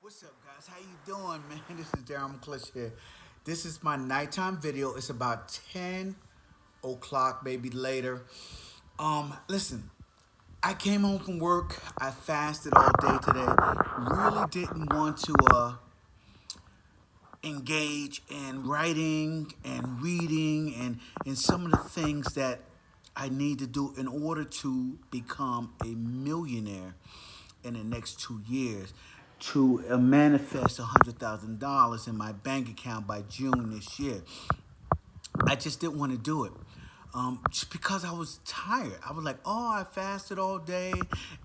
What's up, guys? How you doing, man? This is Darren McClish here. This is my nighttime video. It's about 10 o'clock, maybe later. Listen, I came home from work. I fasted all day today. Really didn't want to engage in writing and reading and some of the things that I need to do in order to become a millionaire in the next 2 years, to manifest $100,000 in my bank account by June this year. I just didn't want to do it. Just because I was tired. I was like, oh, I fasted all day.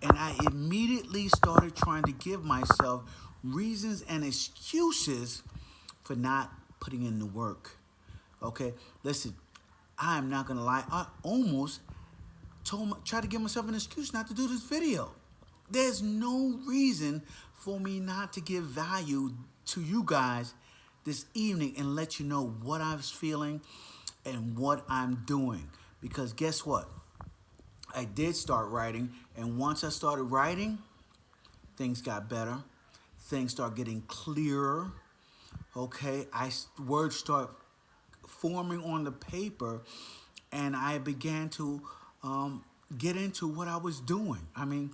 And I immediately started trying to give myself reasons and excuses for not putting in the work. Okay, listen, I am not going to lie. I almost tried to give myself an excuse not to do this video. There's no reason for me not to give value to you guys this evening and let you know what I was feeling and what I'm doing. Because guess what? I did start writing, and once I started writing, things got better. Things start getting clearer. Okay, words start forming on the paper, and I began to get into what I was doing. I mean,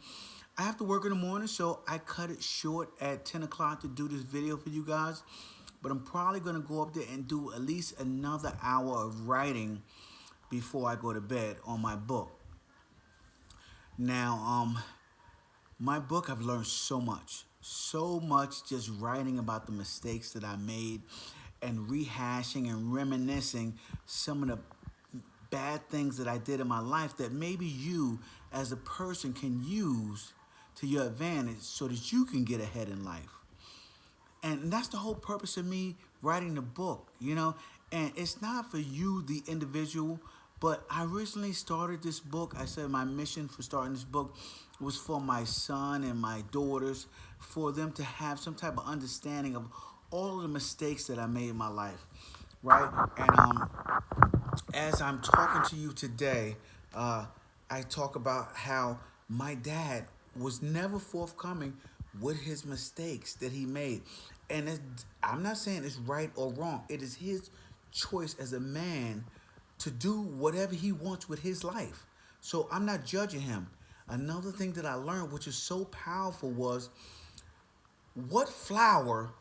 I have to work in the morning, so I cut it short at 10 o'clock to do this video for you guys. But I'm probably going to go up there and do at least another hour of writing before I go to bed on my book. Now, my book, I've learned so much just writing about the mistakes that I made and rehashing and reminiscing some of the bad things that I did in my life that maybe you as a person can use to your advantage so that you can get ahead in life. And that's the whole purpose of me writing the book, you know. And it's not for you, the individual, but I originally started this book. I said my mission for starting this book was for my son and my daughters, for them to have some type of understanding of all of the mistakes that I made in my life, right? And as I'm talking to you today, I talk about how my dad was never forthcoming with his mistakes that he made. And I'm not saying it's right or wrong. It is his choice as a man to do whatever he wants with his life. So I'm not judging him. Another thing that I learned, which is so powerful, was what flower,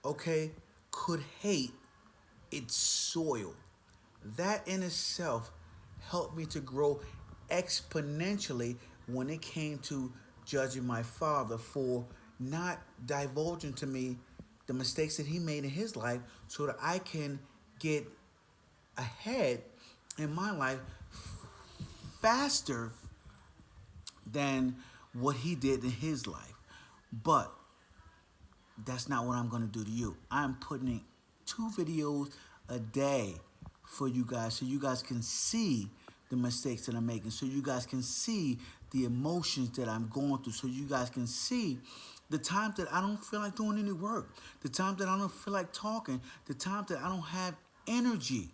okay, could hate its soil? That in itself helped me to grow exponentially when it came to judging my father for not divulging to me the mistakes that he made in his life so that I can get ahead in my life faster than what he did in his life. But that's not what I'm going to do to you. I'm putting in 2 videos a day for you guys so you guys can see the mistakes that I'm making, so you guys can see the emotions that I'm going through, so you guys can see the times that I don't feel like doing any work, the times that I don't feel like talking, the times that I don't have energy,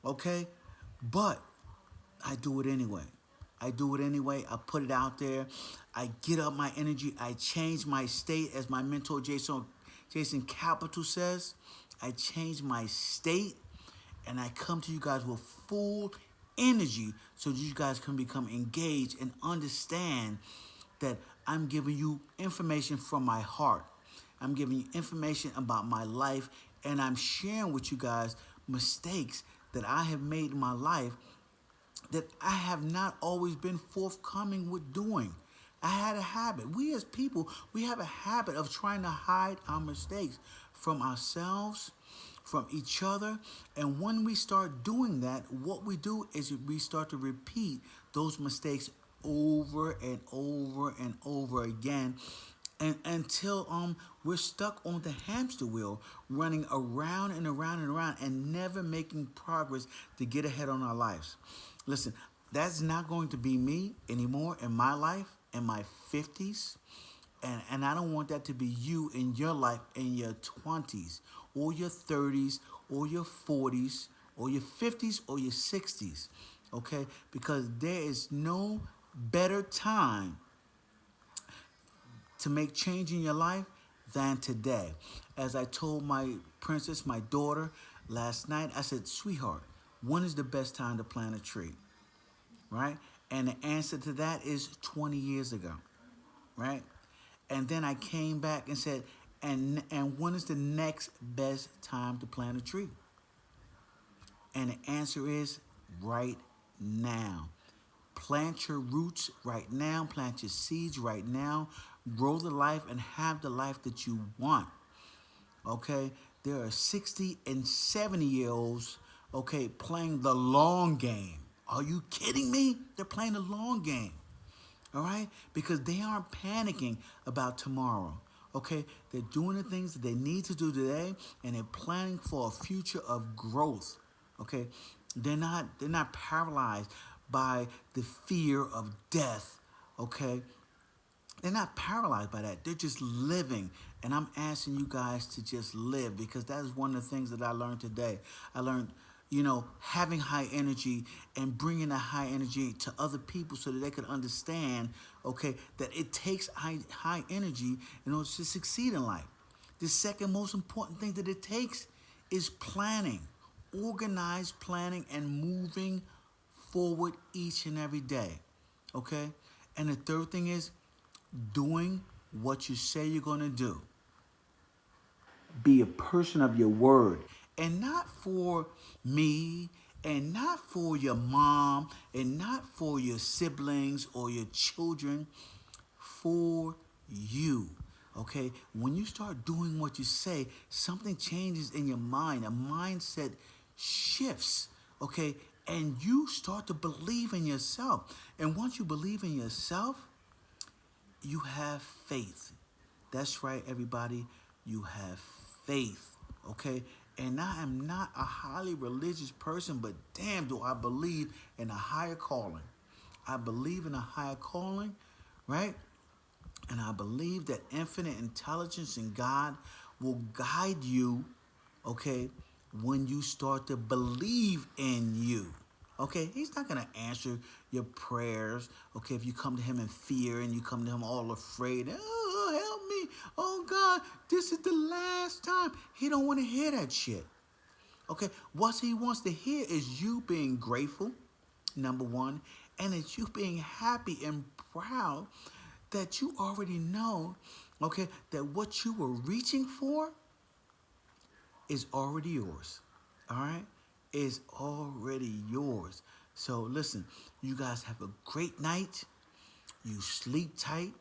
okay? But I do it anyway. I do it anyway. I put it out there. I get up my energy. I change my state, as my mentor Jason Capital says. I change my state, and I come to you guys with full energy so that you guys can become engaged and understand that I'm giving you information from my heart. I'm giving you information about my life, and I'm sharing with you guys mistakes that I have made in my life that I have not always been forthcoming with doing. I had a habit. We as people, we have a habit of trying to hide our mistakes from ourselves, from each other. And when we start doing that, what we do is we start to repeat those mistakes over and over and over again, and until we're stuck on the hamster wheel, running around and around and around and never making progress to get ahead on our lives. Listen, that's not going to be me anymore in my life, in my 50s. And I don't want that to be you in your life in your 20s or your 30s or your 40s or your 50s or your 60s, okay? Because there is no better time to make change in your life than today. As I told my princess, my daughter, last night, I said, sweetheart, when is the best time to plant a tree? Right? And the answer to that is 20 years ago. Right? And then I came back and said, and when is the next best time to plant a tree? And the answer is right now. Plant your roots right now. Plant your seeds right now. Grow the life and have the life that you want. Okay? There are 60 and 70-year-olds, okay, playing the long game. Are you kidding me? They're playing the long game. All right? Because they aren't panicking about tomorrow. Okay? They're doing the things that they need to do today, and they're planning for a future of growth. Okay? They're not paralyzed by the fear of death. Okay? They're not paralyzed by that. They're just living. And I'm asking you guys to just live, because that is one of the things that I learned today. I learned, having high energy and bringing that high energy to other people so that they could understand, okay, that it takes high energy in order to succeed in life. The second most important thing that it takes is planning, organized planning, and moving forward each and every day, okay? And the third thing is doing what you say you're going to do. Be a person of your word, and not for me, and not for your mom, and not for your siblings or your children, for you. Okay? When you start doing what you say, something changes in your mind. A mindset shifts. Okay? And you start to believe in yourself. And once you believe in yourself, you have faith. That's right, everybody. You have faith. Okay? And I am not a highly religious person, but damn, do I believe in a higher calling. I believe in a higher calling, right? And I believe that infinite intelligence in God will guide you, okay, when you start to believe in you. Okay, he's not going to answer your prayers, okay, if you come to him in fear and you come to him all afraid. Oh, help me. Oh, God, this is the last time. He don't want to hear that shit. Okay, what he wants to hear is you being grateful, number one, and it's you being happy and proud that you already know, okay, that what you were reaching for is already yours. All right? Is already yours. So listen, you guys have a great night. You sleep tight.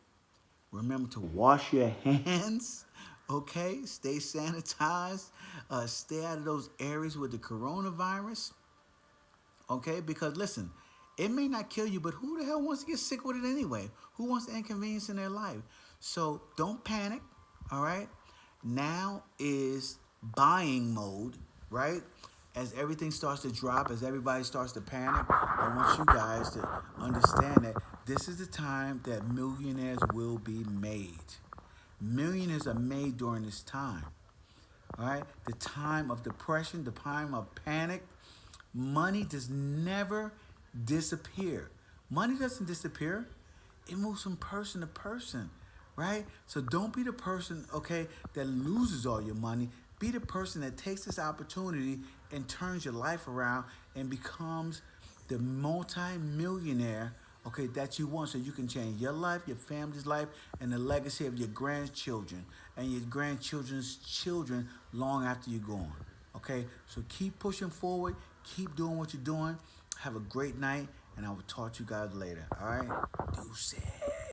Remember to wash your hands. Okay? Stay sanitized. Stay out of those areas with the coronavirus. Okay? Because listen, it may not kill you, but who the hell wants to get sick with it anyway? Who wants the inconvenience in their life? So don't panic, all right? Now is buying mode, right? As everything starts to drop, as everybody starts to panic, I want you guys to understand that this is the time that millionaires will be made. Millionaires are made during this time, all right? The time of depression, the time of panic. Money does never disappear. Money doesn't disappear. It moves from person to person, right? So don't be the person, okay, that loses all your money. Be the person that takes this opportunity and turns your life around and becomes the multi-millionaire, okay, that you want, so you can change your life, your family's life, and the legacy of your grandchildren and your grandchildren's children long after you're gone. Okay, so keep pushing forward, keep doing what you're doing. Have a great night, and I will talk to you guys later. All right, deuces.